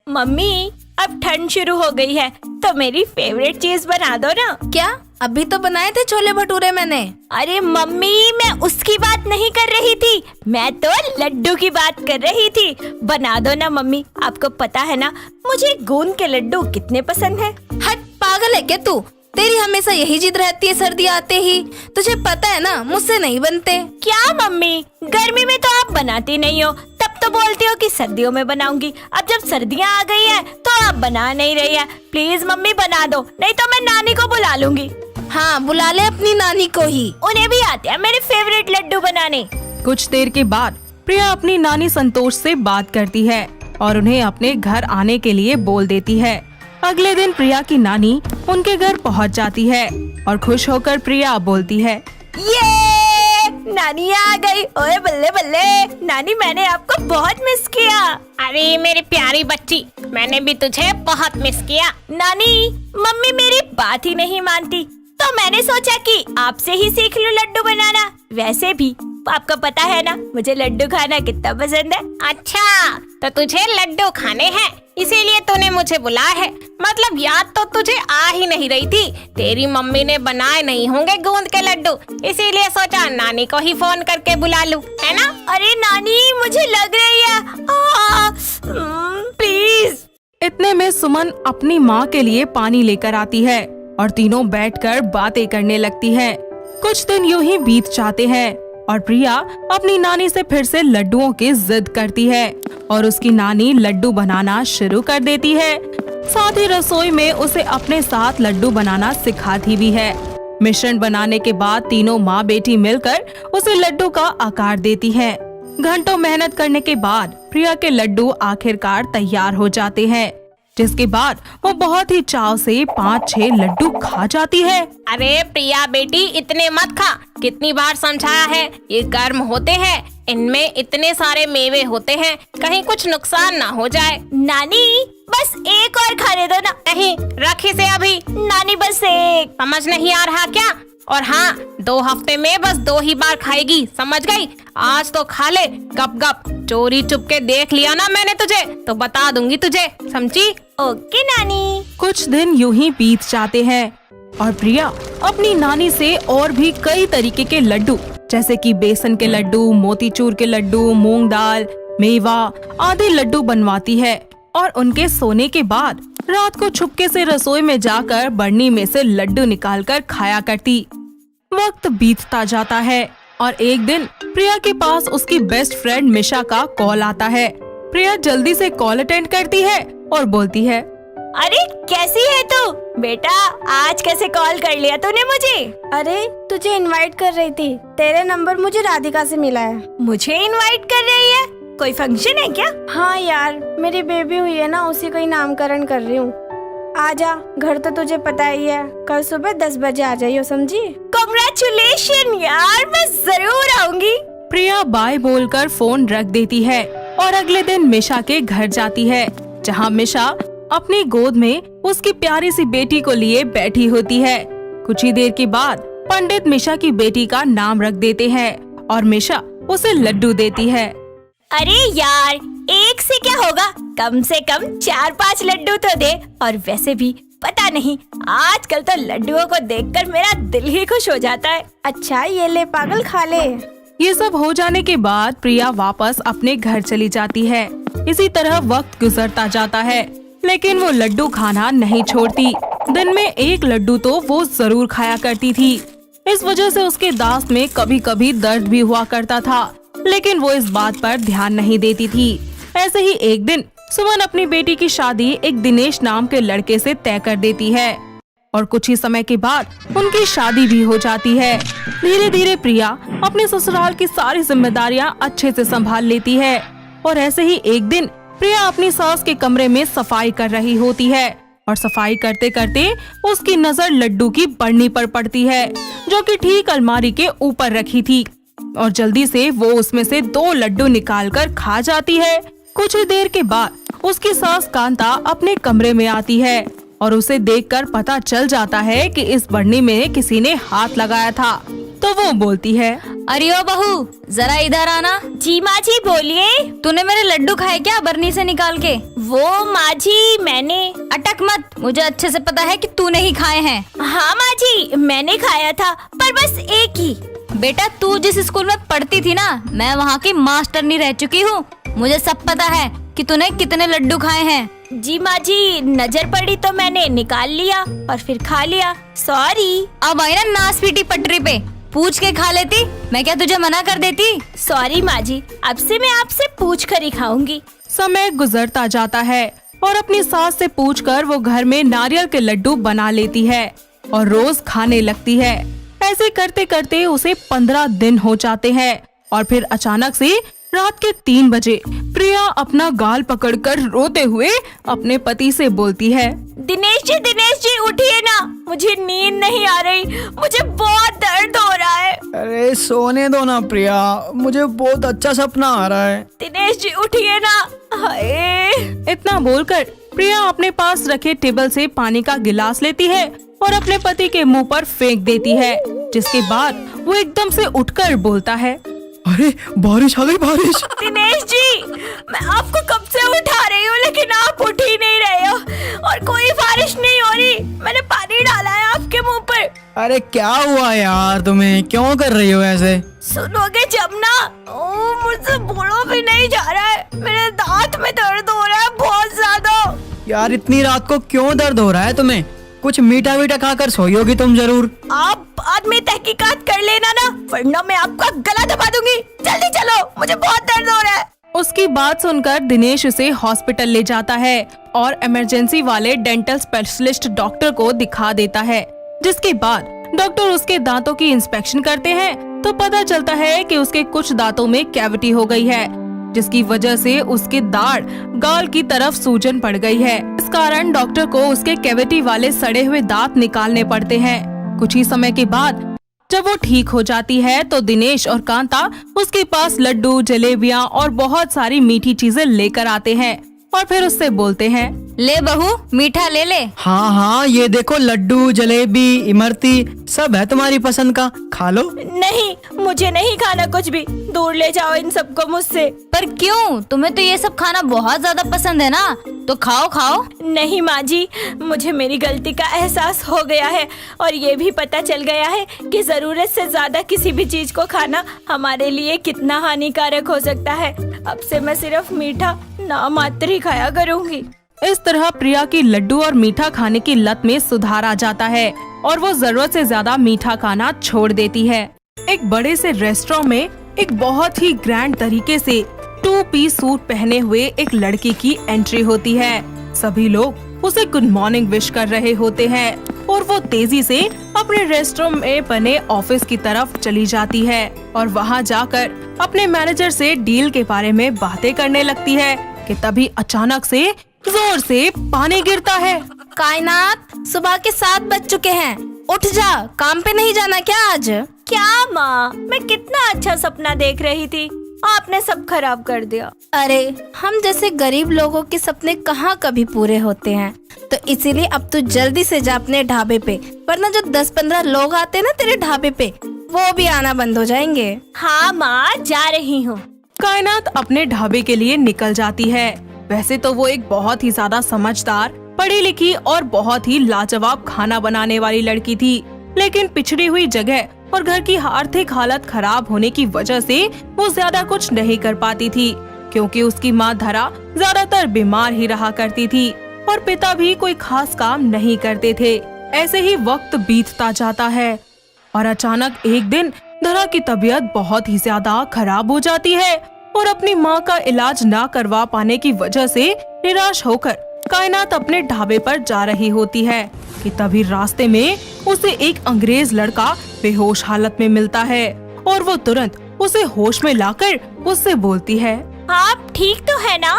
मम्मी अब ठंड शुरू हो गई है तो मेरी फेवरेट चीज बना दो ना। क्या? अभी तो बनाए थे छोले भटूरे मैंने। अरे मम्मी मैं उसकी बात नहीं कर रही थी, मैं तो लड्डू की बात कर रही थी। बना दो ना मम्मी, आपको पता है ना मुझे गोंद के लड्डू कितने पसंद है। हट, पागल है क्या तू? तेरी हमेशा यही जिद रहती है सर्दी आते ही। तुझे पता है ना मुझसे नहीं बनते। क्या मम्मी, गर्मी में तो आप बनाती नहीं हो, तब तो बोलती हो कि सर्दियों में बनाऊंगी। अब जब सर्दियाँ आ गई है तो आप बना नहीं रही है। प्लीज मम्मी बना दो, नहीं तो मैं नानी को बुला लूंगी। हाँ, बुला ले अपनी नानी को ही, उन्हें भी आते हैं मेरे फेवरेट लड्डू बनाने। कुछ देर के बाद प्रिया अपनी नानी संतोष से बात करती है और उन्हें अपने घर आने के लिए बोल देती है। अगले दिन प्रिया की नानी उनके घर पहुंच जाती है और खुश होकर प्रिया बोलती है, ये नानी आ गई। ओए बल्ले बल्ले नानी, मैंने आपको बहुत मिस किया। अरे मेरी प्यारी बच्ची, मैंने भी तुझे बहुत मिस किया। नानी, मम्मी मेरी बात ही नहीं मानती तो मैंने सोचा कि आपसे ही सीख लूं लड्डू बनाना। वैसे भी आपको पता है ना मुझे लड्डू खाना कितना पसंद है। अच्छा, तो तुझे लड्डू खाने हैं इसीलिए तूने मुझे बुलाया है। मतलब याद तो तुझे आ ही नहीं रही थी। तेरी मम्मी ने बनाए नहीं होंगे गोंद के लड्डू, इसीलिए सोचा नानी को ही फोन करके बुला लूं, है ना? अरे नानी, मुझे लग रही है प्लीज। इतने में सुमन अपनी माँ के लिए पानी लेकर आती है और तीनों बैठकर बातें करने लगती हैं। कुछ दिन यूं ही बीत जाते हैं और प्रिया अपनी नानी से फिर से लड्डुओं की जिद करती है और उसकी नानी लड्डू बनाना शुरू कर देती है। साथ ही रसोई में उसे अपने साथ लड्डू बनाना सिखाती भी है। मिश्रण बनाने के बाद तीनों माँ बेटी मिलकर उसे लड्डू का आकार देती हैं। घंटों मेहनत करने के बाद प्रिया के लड्डू आखिरकार तैयार हो जाते हैं, जिसके बाद वो बहुत ही चाव से 5-6 लड्डू खा जाती है। अरे प्रिया बेटी, इतने मत खा, कितनी बार समझाया है, ये गर्म होते हैं, इनमें इतने सारे मेवे होते हैं, कहीं कुछ नुकसान ना हो जाए। नानी बस एक और खाने दो ना। नहीं, रखी से अभी। नानी बस एक। समझ नहीं आ रहा क्या? और हाँ, 2 हफ्ते में बस 2 ही बार खाएगी, समझ गई? आज तो खा ले गप गप। चोरी चुप के देख लिया ना मैंने तुझे तो बता दूंगी तुझे, समझी? ओके नानी। कुछ दिन यूं ही बीत जाते हैं और प्रिया अपनी नानी से और भी कई तरीके के लड्डू जैसे कि बेसन के लड्डू, मोतीचूर के लड्डू, मूंग दाल, मेवा आदि लड्डू बनवाती है और उनके सोने के बाद रात को छुपके से रसोई में जाकर बर्नी में से लड्डू निकालकर खाया करती। वक्त बीतता जाता है और एक दिन प्रिया के पास उसकी बेस्ट फ्रेंड मिशा का कॉल आता है। प्रिया जल्दी से कॉल अटेंड करती है और बोलती है, अरे कैसी है तू? बेटा आज कैसे कॉल कर लिया तूने मुझे? अरे तुझे इनवाइट कर रही थी, तेरे नंबर मुझे राधिका से मिला है। मुझे इनवाइट कर रही है? कोई फंक्शन है क्या? हाँ यार, मेरी बेबी हुई है ना, उसी का ही नामकरण कर रही हूँ। आजा, घर तो तुझे पता ही है, कल सुबह 10 बजे आ जाइयो, समझी? कांग्रेचुलेशन यार, मैं जरूर आऊंगी। प्रिया बाय बोलकर फोन रख देती है और अगले दिन मिशा के घर जाती है, जहाँ मिशा अपनी गोद में उसकी प्यारी सी बेटी को लिए बैठी होती है। कुछ ही देर के बाद पंडित मिशा की बेटी का नाम रख देते हैं और मिशा उसे लड्डू देती है। अरे यार, एक से क्या होगा, कम से कम 4-5 लड्डू तो दे। और वैसे भी पता नहीं, आजकल तो लड्डुओं को देखकर मेरा दिल ही खुश हो जाता है। अच्छा ये ले पागल, खा ले। ये सब हो जाने के बाद प्रिया वापस अपने घर चली जाती है। इसी तरह वक्त गुजरता जाता है, लेकिन वो लड्डू खाना नहीं छोड़ती। दिन में 1 लड्डू तो वो जरूर खाया करती थी। इस वजह से उसके दांत में कभी कभी दर्द भी हुआ करता था, लेकिन वो इस बात पर ध्यान नहीं देती थी। ऐसे ही एक दिन सुमन अपनी बेटी की शादी एक दिनेश नाम के लड़के से तय कर देती है और कुछ ही समय के बाद उनकी शादी भी हो जाती है। धीरे धीरे प्रिया अपने ससुराल की सारी जिम्मेदारियां अच्छे से संभाल लेती है और ऐसे ही एक दिन प्रिया अपनी सास के कमरे में सफाई कर रही होती है और सफाई करते करते उसकी नजर लड्डू की बरनी पर पड़ती है, जो कि ठीक अलमारी के ऊपर रखी थी। और जल्दी से वो उसमें से 2 लड्डू निकालकर खा जाती है। कुछ ही देर के बाद उसकी सास कांता अपने कमरे में आती है और उसे देखकर पता चल जाता है कि इस बरनी में किसी ने हाथ लगाया था। तो वो बोलती है, अरे ओ बहू, जरा इधर आना। जी माँ जी बोलिए। तूने मेरे लड्डू खाए क्या बरनी से निकाल के? वो माँ जी मैंने। अटक मत, मुझे अच्छे से पता है कि तूने ही खाए हैं। हाँ माँ जी मैंने खाया था, पर बस एक ही। बेटा, तू जिस स्कूल में पढ़ती थी ना, मैं वहाँ की मास्टरनी रह चुकी हूँ। मुझे सब पता है कि तूने कितने लड्डू खाए हैं। जी माँ जी, नजर पड़ी तो मैंने निकाल लिया और फिर खा लिया, सॉरी। अब आई ना नासपीटी पटरी पे, पूछ के खा लेती, मैं क्या तुझे मना कर देती? सॉरी माँ जी, अब से मैं आपसे पूछ कर ही खाऊंगी। समय गुजरता जाता है और अपनी सास से पूछकर वो घर में नारियल के लड्डू बना लेती है और रोज खाने लगती है। ऐसे करते करते उसे 15 दिन हो जाते हैं और फिर अचानक से रात के 3 बजे प्रिया अपना गाल पकड़कर रोते हुए अपने पति से बोलती है, दिनेश जी उठिए ना, मुझे नींद नहीं आ रही, मुझे बहुत दर्द हो रहा है। अरे सोने दो ना प्रिया, मुझे बहुत अच्छा सपना आ रहा है। दिनेश जी उठिए ना। हाय। इतना बोलकर प्रिया अपने पास रखे टेबल से पानी का गिलास लेती है और अपने पति के मुंह पर फेंक देती है, जिसके बाद वो एकदम से उठकर बोलता है, अरे बारिश आ गई, बारिश। दिनेश जी, मैं आपको कब से उठा रही हूँ लेकिन आप उठ ही नहीं रहे हो और कोई बारिश नहीं हो रही। मैंने पानी डाला है आपके मुंह पर। अरे क्या हुआ यार, तुम्हें क्यों कर रही हो ऐसे? सुनोगे जब ना? मुझसे बोलो भी नहीं जा रहा है, मेरे दांत में दर्द हो रहा है बहुत ज्यादा। यार इतनी रात को क्यों दर्द हो रहा है तुम्हें? कुछ मीठा वीठा खाकर सोई होगी तुम जरूर। आप बाद में तहकीकात कर लेना ना, वरना मैं आपका गला दबा दूंगी। जल्दी चलो, मुझे बहुत दर्द हो रहा है। उसकी बात सुनकर दिनेश उसे हॉस्पिटल ले जाता है और इमरजेंसी वाले डेंटल स्पेशलिस्ट डॉक्टर को दिखा देता है, जिसके बाद डॉक्टर उसके दांतों की इंस्पेक्शन करते हैं तो पता चलता है कि उसके कुछ दांतों में कैविटी हो गई है, जिसकी वजह से उसके दाढ़ गाल की तरफ सूजन पड़ गई है। इस कारण डॉक्टर को उसके कैविटी वाले सड़े हुए दांत निकालने पड़ते हैं। कुछ ही समय के बाद जब वो ठीक हो जाती है तो दिनेश और कांता उसके पास लड्डू, जलेबियां और बहुत सारी मीठी चीजें लेकर आते हैं और फिर उससे बोलते हैं, ले बहू, मीठा ले ले। हाँ हाँ, ये देखो लड्डू, जलेबी, इमरती सब है तुम्हारी पसंद का, खा लो। नहीं, मुझे नहीं खाना कुछ भी, दूर ले जाओ इन सबको मुझसे। पर क्यों? तुम्हें तो ये सब खाना बहुत ज्यादा पसंद है ना, तो खाओ खाओ। नहीं माँ जी, मुझे मेरी गलती का एहसास हो गया है और ये भी पता चल गया है कि जरूरत से ज्यादा किसी भी चीज को खाना हमारे लिए कितना हानिकारक हो सकता है। अब से मैं सिर्फ मीठा नाम मात्र ही खाया करूँगी। इस तरह प्रिया की लड्डू और मीठा खाने की लत में सुधार आ जाता है और वो जरूरत से ज्यादा मीठा खाना छोड़ देती है। एक बड़े से रेस्टोरेंट में एक बहुत ही ग्रैंड तरीके से 2 पीस सूट पहने हुए एक लड़के की एंट्री होती है। सभी लोग उसे गुड मॉर्निंग विश कर रहे होते हैं और वो तेजी से अपने रेस्टोरेंट में बने ऑफिस की तरफ चली जाती है और वहाँ जाकर अपने मैनेजर से डील के बारे में बातें करने लगती है कि तभी अचानक से जोर से पानी गिरता है। कायनात, सुबह के 7 बज चुके हैं, उठ जा, काम पे नहीं जाना क्या आज? क्या माँ, मैं कितना अच्छा सपना देख रही थी, आपने सब खराब कर दिया। अरे हम जैसे गरीब लोगों के सपने कहाँ कभी पूरे होते हैं, तो इसीलिए अब तू जल्दी से जा अपने ढाबे पे, वरना जो 10-15 लोग आते हैं ना तेरे ढाबे पे, वो भी आना बंद हो जाएंगे। हाँ माँ, जा रही हूँ। कायनात अपने ढाबे के लिए निकल जाती है। वैसे तो वो एक बहुत ही ज्यादा समझदार, पढ़ी लिखी और बहुत ही लाजवाब खाना बनाने वाली लड़की थी, लेकिन पिछड़ी हुई जगह और घर की आर्थिक हालत खराब होने की वजह से वो ज्यादा कुछ नहीं कर पाती थी, क्योंकि उसकी माँ धरा ज्यादातर बीमार ही रहा करती थी और पिता भी कोई खास काम नहीं करते थे। ऐसे ही वक्त बीतता जाता है और अचानक एक दिन धरा की तबीयत बहुत ही ज्यादा खराब हो जाती है और अपनी माँ का इलाज ना करवा पाने की वजह से निराश होकर कायनात अपने ढाबे पर जा रही होती है कि तभी रास्ते में उसे एक अंग्रेज लड़का बेहोश हालत में मिलता है और वो तुरंत उसे होश में लाकर उससे बोलती है, आप ठीक तो है ना?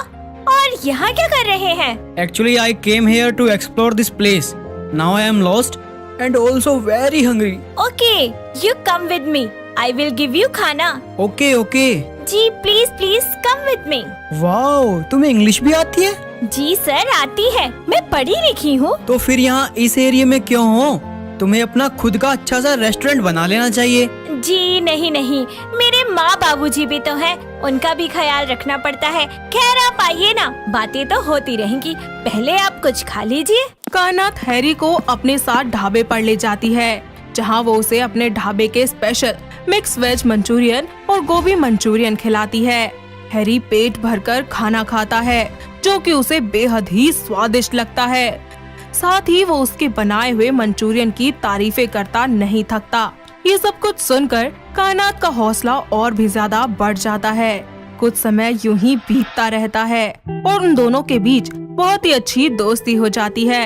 और यहाँ क्या कर रहे हैं? Actually, I came here to explore this place. Now I am lost and also very hungry. Okay, you come with me. I will give you खाना। Okay, okay. जी please come with me। Wow, तुम्हें English भी आती है? जी sir आती है, मैं पढ़ी लिखी हूँ। तो फिर यहाँ इस एरिया में क्यों हो? तुम्हें अपना खुद का अच्छा सा रेस्टोरेंट बना लेना चाहिए। जी नहीं, मेरे माँ बाबूजी भी तो हैं, उनका भी ख्याल रखना पड़ता है। खैर आप आइए ना, बातें तो होती रहेंगी, पहले आप कुछ खा लीजिए। कायनात हैरी को अपने साथ ढाबे पर ले जाती है, जहाँ वो उसे अपने ढाबे के स्पेशल मिक्स वेज मंचूरियन और गोभी मंचूरियन खिलाती है। हैरी पेट भरकर खाना खाता है, जो कि उसे बेहद ही स्वादिष्ट लगता है। साथ ही वो उसके बनाए हुए मंचूरियन की तारीफें करता नहीं थकता। ये सब कुछ सुनकर कायनात का हौसला और भी ज्यादा बढ़ जाता है। कुछ समय यूं ही बीतता रहता है और उन दोनों के बीच बहुत ही अच्छी दोस्ती हो जाती है।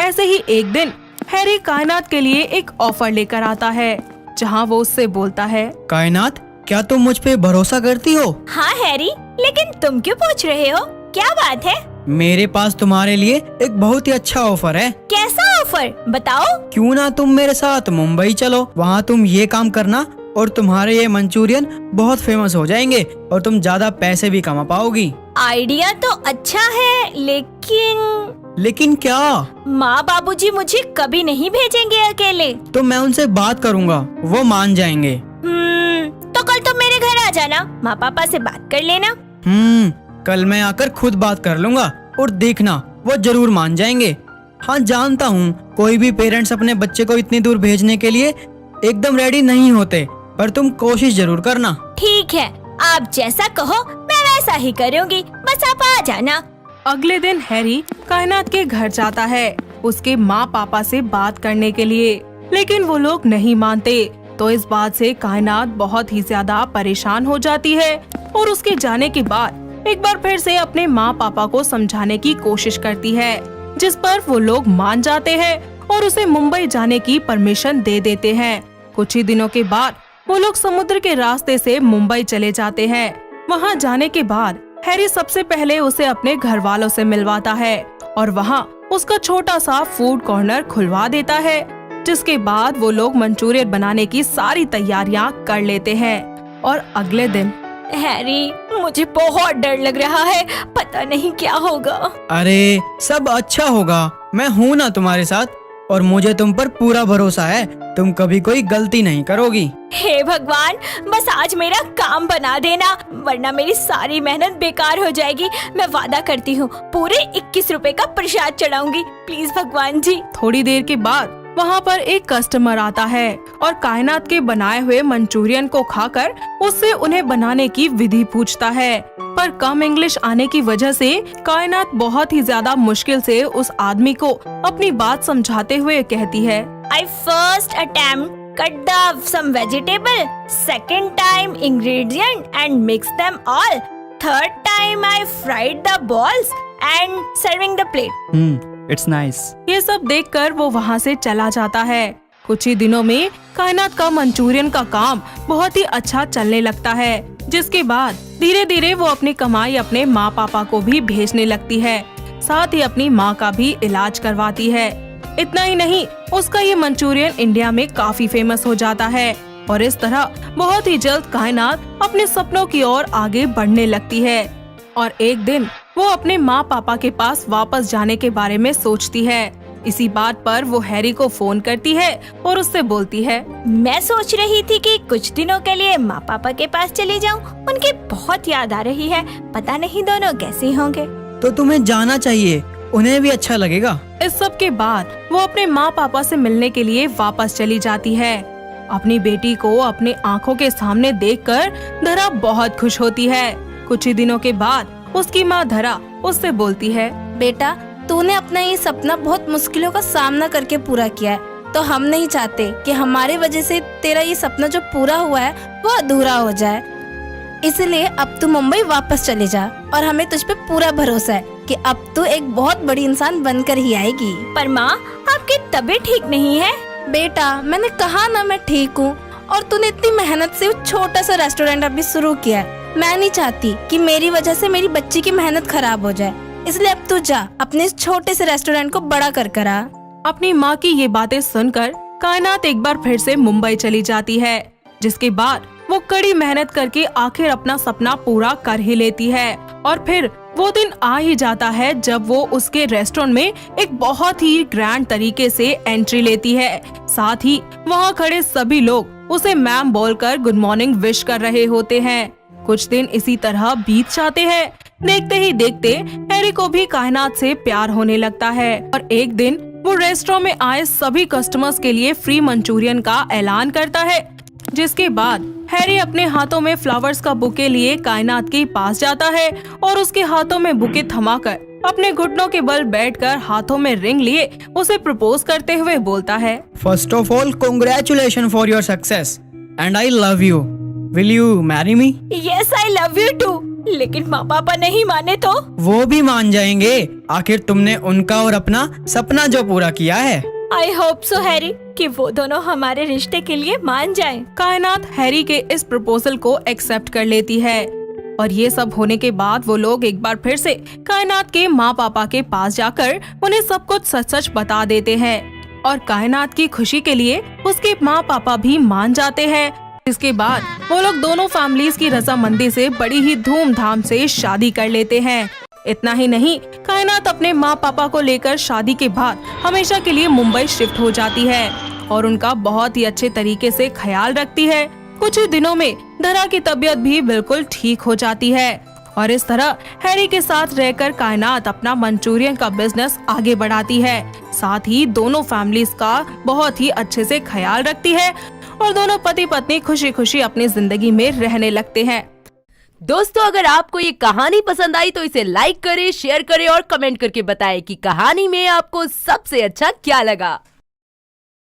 ऐसे ही एक दिन हैरी कायनात के लिए एक ऑफर लेकर आता है, जहां वो उससे बोलता है, कायनात, क्या तुम मुझ पे भरोसा करती हो? हाँ हैरी, लेकिन तुम क्यों पूछ रहे हो? क्या बात है? मेरे पास तुम्हारे लिए एक बहुत ही अच्छा ऑफर है। कैसा ऑफर, बताओ। क्यों ना तुम मेरे साथ मुंबई चलो, वहाँ तुम ये काम करना और तुम्हारे ये मंचूरियन बहुत फेमस हो जाएंगे और तुम ज्यादा पैसे भी कमा पाओगी। आइडिया तो अच्छा है, लेकिन क्या? माँ बाबूजी मुझे कभी नहीं भेजेंगे अकेले। तो मैं उनसे बात करूँगा, वो मान जाएंगे। तो कल तुम मेरे घर आ जाना, माँ पापा से बात कर लेना। कल मैं आकर खुद बात कर लूँगा और देखना वो जरूर मान जाएंगे। हाँ जानता हूँ कोई भी पेरेंट्स अपने बच्चे को इतनी दूर भेजने के लिए एकदम रेडी नहीं होते, पर तुम कोशिश जरूर करना। ठीक है, आप जैसा कहो मैं वैसा ही करूँगी, बस आप आ जाना। अगले दिन हैरी कायनात के घर जाता है उसके माँ पापा से बात करने के लिए, लेकिन वो लोग नहीं मानते। तो इस बात से कायनात बहुत ही ज्यादा परेशान हो जाती है और उसके जाने के बाद एक बार फिर से अपने माँ पापा को समझाने की कोशिश करती है, जिस पर वो लोग मान जाते हैं और उसे मुंबई जाने की परमिशन दे देते हैं। कुछ ही दिनों के बाद वो लोग समुद्र के रास्ते से मुंबई चले जाते हैं। वहाँ जाने के बाद हैरी सबसे पहले उसे अपने घर वालों से मिलवाता है और वहाँ उसका छोटा सा फूड कॉर्नर खुलवा देता है, जिसके बाद वो लोग मंचूरियन बनाने की सारी तैयारियां कर लेते हैं। और अगले दिन, हैरी, मुझे बहुत डर लग रहा है, पता नहीं क्या होगा। अरे सब अच्छा होगा, मैं हूँ ना तुम्हारे साथ और मुझे तुम पर पूरा भरोसा है, तुम कभी कोई गलती नहीं करोगी। हे भगवान, बस आज मेरा काम बना देना, वरना मेरी सारी मेहनत बेकार हो जाएगी। मैं वादा करती हूँ पूरे 21 रुपए का प्रसाद चढ़ाऊंगी, प्लीज भगवान जी। थोड़ी देर के बाद वहाँ पर एक कस्टमर आता है और कायनात के बनाए हुए मंचूरियन को खाकर उससे उन्हें बनाने की विधि पूछता है, पर कम इंग्लिश आने की वजह से कायनात बहुत ही ज्यादा मुश्किल से उस आदमी को अपनी बात समझाते हुए कहती है, I first attempt cut the some vegetable, second time ingredient and mix them all, third time I fried the balls and serving the plate. It's nice. ये सब देखकर वो वहाँ से चला जाता है। कुछ ही दिनों में कायनात का मंचूरियन का काम बहुत ही अच्छा चलने लगता है, जिसके बाद धीरे धीरे वो अपनी कमाई अपने माँ पापा को भी भेजने लगती है, साथ ही अपनी माँ का भी इलाज करवाती है। इतना ही नहीं, उसका ये मंचूरियन इंडिया में काफी फेमस हो जाता है और इस तरह बहुत ही जल्द कायनात अपने सपनों की ओर आगे बढ़ने लगती है। और एक दिन वो अपने माँ पापा के पास वापस जाने के बारे में सोचती है। इसी बात पर वो हैरी को फोन करती है और उससे बोलती है, मैं सोच रही थी कि कुछ दिनों के लिए माँ पापा के पास चली जाऊँ, उनकी बहुत याद आ रही है, पता नहीं दोनों कैसे होंगे। तो तुम्हें जाना चाहिए, उन्हें भी अच्छा लगेगा। इस सब के बाद वो अपने माँ पापा से मिलने के लिए वापस चली जाती है। अपनी बेटी को अपनी आँखों के सामने देखकर धरा बहुत खुश होती है। कुछ ही दिनों के बाद उसकी माँ धरा उससे बोलती है, बेटा, तूने अपना ये सपना बहुत मुश्किलों का सामना करके पूरा किया है, तो हम नहीं चाहते कि हमारी वजह से तेरा ये सपना जो पूरा हुआ है वो अधूरा हो जाए। इसलिए अब तू मुंबई वापस चले जा और हमें तुझ पे पूरा भरोसा है कि अब तू एक बहुत बड़ी इंसान बनकर ही आएगी। पर माँ, आपकी तबीयत ठीक नहीं है। बेटा, मैंने कहा ना मैं ठीक हूँ, और तूने इतनी मेहनत से छोटा सा रेस्टोरेंट अभी शुरू किया है, मैं नहीं चाहती कि मेरी वजह से मेरी बच्ची की मेहनत खराब हो जाए, इसलिए अब तू जा अपने इस छोटे से रेस्टोरेंट को बड़ा कर आ। अपनी माँ की ये बातें सुनकर कायनात एक बार फिर से मुंबई चली जाती है, जिसके बाद वो कड़ी मेहनत करके आखिर अपना सपना पूरा कर ही लेती है। और फिर वो दिन आ ही जाता है जब वो उसके रेस्टोरेंट में एक बहुत ही ग्रैंड तरीके से एंट्री लेती है। साथ ही वहाँ खड़े सभी लोग उसे मैम बोलकर गुड मॉर्निंग विश कर रहे होते हैं। कुछ दिन इसी तरह बीत जाते हैं। देखते ही देखते हैरी को भी कायनात से प्यार होने लगता है और एक दिन वो रेस्टोरेंट में आए सभी कस्टमर्स के लिए फ्री मंचूरियन का ऐलान करता है, जिसके बाद हैरी अपने हाथों में फ्लावर्स का बुके लिए कायनात के पास जाता है और उसके हाथों में बुके थमाकर अपने घुटनों के बल बैठकर हाथों में रिंग लिए उसे प्रपोज करते हुए बोलता है, first of all congratulation for your success and I love you. Will you marry me? Yes I love you too. लेकिन माँ पापा नहीं माने तो? वो भी मान जाएंगे, आखिर तुमने उनका और अपना सपना जो पूरा किया है। आई होप सो हैरी कि वो दोनों हमारे रिश्ते के लिए मान जाएं। कायनात हैरी के इस प्रपोजल को एक्सेप्ट कर लेती है और ये सब होने के बाद वो लोग एक बार फिर से कायनात के माँ पापा के पास जाकर उन्हें सब कुछ सच सच बता देते हैं और कायनात की खुशी के लिए उसके माँ पापा भी मान जाते हैं। इसके बाद वो लोग दोनों फैमिलीज की रजामंदी से बड़ी ही धूमधाम से शादी कर लेते हैं। इतना ही नहीं, कायनात अपने माँ पापा को लेकर शादी के बाद हमेशा के लिए मुंबई शिफ्ट हो जाती है और उनका बहुत ही अच्छे तरीके से ख्याल रखती है। कुछ ही दिनों में धरा की तबीयत भी बिल्कुल ठीक हो जाती है और इस तरह हैरी के साथ रहकर कायनात अपना मंचूरियन का बिजनेस आगे बढ़ाती है। साथ ही दोनों फैमिलीज का बहुत ही अच्छे से ख्याल रखती है और दोनों पति पत्नी खुशी खुशी अपनी जिंदगी में रहने लगते हैं। दोस्तों, अगर आपको ये कहानी पसंद आई तो इसे लाइक करें, शेयर करें और कमेंट करके बताएं कि कहानी में आपको सबसे अच्छा क्या लगा।